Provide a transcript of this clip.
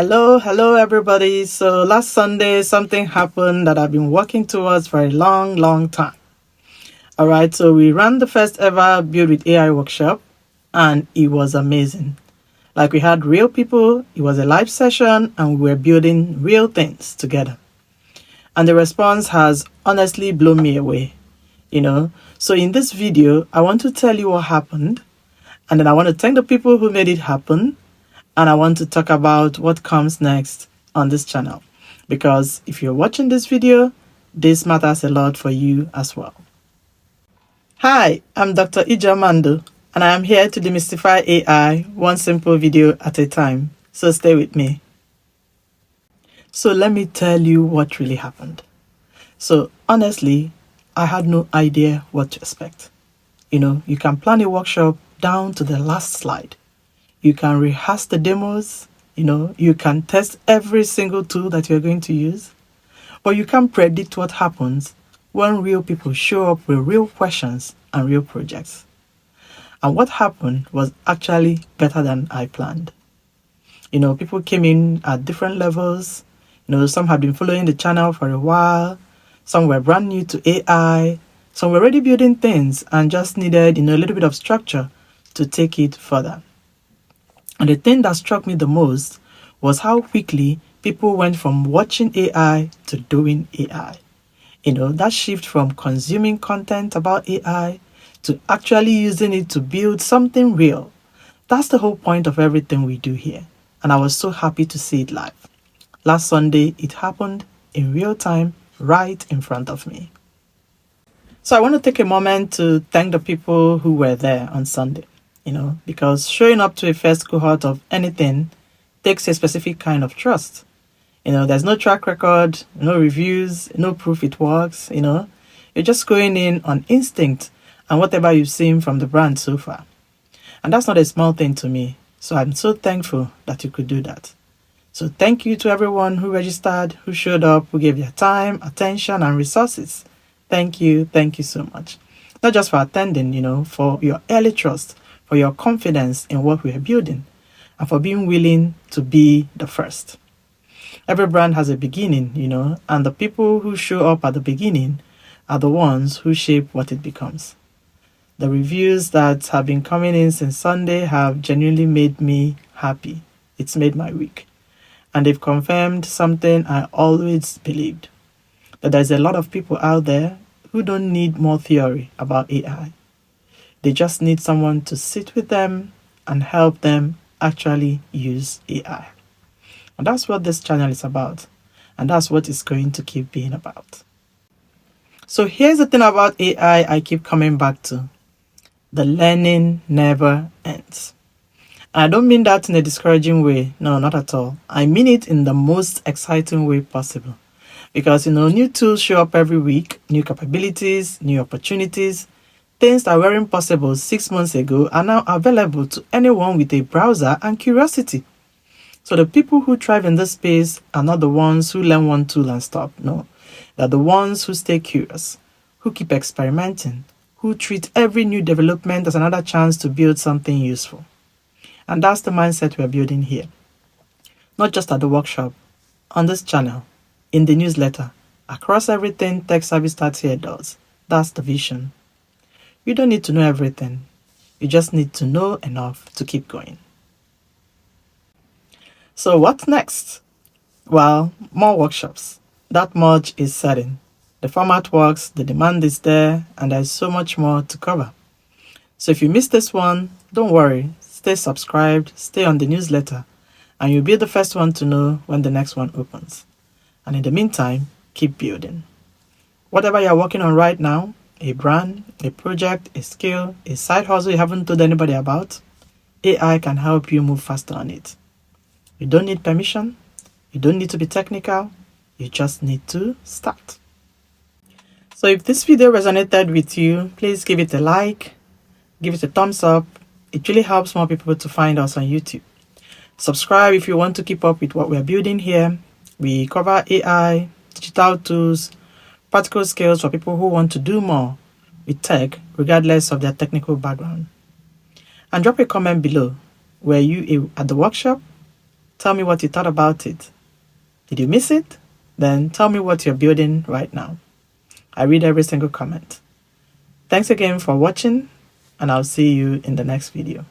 Hello everybody. So last Sunday, something happened that I've been working towards for a long time. All right, so we ran the first ever Build with AI workshop and it was amazing. Like we had real people, it was a live session and we were building real things together. And the response has honestly blown me away. So in this video, I want to tell you what happened and then I want to thank the people who made it happen. And I want to talk about what comes next on this channel. Because if you're watching this video, this matters a lot for you as well. Hi, I'm Dr. Ijamando, and I am here to demystify AI one simple video at a time. So stay with me. So let me tell you what really happened. So honestly, I had no idea what to expect. You can plan a workshop down to the last slide. You can rehearse the demos, you can test every single tool that you're going to use, but you can't predict what happens when real people show up with real questions and real projects. And what happened was actually better than I planned. People came in at different levels. Some had been following the channel for a while, some were brand new to AI, some were already building things and just needed, a little bit of structure to take it further. And the thing that struck me the most was how quickly people went from watching AI to doing AI. That shift from consuming content about AI to actually using it to build something real. That's the whole point of everything we do here. And I was so happy to see it live. Last Sunday, it happened in real time, right in front of me. So I want to take a moment to thank the people who were there on Sunday. Because showing up to a first cohort of anything takes a specific kind of trust. There's no track record, no reviews, no proof it works, You're just going in on instinct and whatever you've seen from the brand so far. And that's not a small thing to me. So I'm so thankful that you could do that. So thank you to everyone who registered, who showed up, who gave their time, attention, and resources. Thank you so much. Not just for attending, for your early trust, for your confidence in what we are building, and for being willing to be the first. Every brand has a beginning, and the people who show up at the beginning are the ones who shape what it becomes. The reviews that have been coming in since Sunday have genuinely made me happy. It's made my week. And they've confirmed something I always believed, that there's a lot of people out there who don't need more theory about AI. They just need someone to sit with them and help them actually use AI. And that's what this channel is about. And that's what it's going to keep being about. So here's the thing about AI I keep coming back to. The learning never ends. And I don't mean that in a discouraging way. No, not at all. I mean it in the most exciting way possible. Because, new tools show up every week, new capabilities, new opportunities. Things that weren't possible 6 months ago are now available to anyone with a browser and curiosity. So the people who thrive in this space are not the ones who learn one tool and stop. No, they're the ones who stay curious, who keep experimenting, who treat every new development as another chance to build something useful. And that's the mindset we're building here. Not just at the workshop, on this channel, in the newsletter, across everything Tech Savvy Starts Here does. That's the vision. You don't need to know everything. You just need to know enough to keep going. So what's next? Well, more workshops. That much is certain. The format works, the demand is there, and there's so much more to cover. So if you missed this one, don't worry. Stay subscribed, stay on the newsletter, and you'll be the first one to know when the next one opens. And in the meantime, keep building. Whatever you're working on right now, a brand, a project, a skill, a side hustle you haven't told anybody about, AI can help you move faster on it. You don't need permission. You don't need to be technical. You just need to start. So if this video resonated with you, please give it a like, give it a thumbs up. It really helps more people to find us on YouTube. Subscribe if you want to keep up with what we're building here. We cover AI, digital tools, practical skills for people who want to do more with tech, regardless of their technical background. And drop a comment below. Were you at the workshop? Tell me what you thought about it. Did you miss it? Then tell me what you're building right now. I read every single comment. Thanks again for watching, and I'll see you in the next video.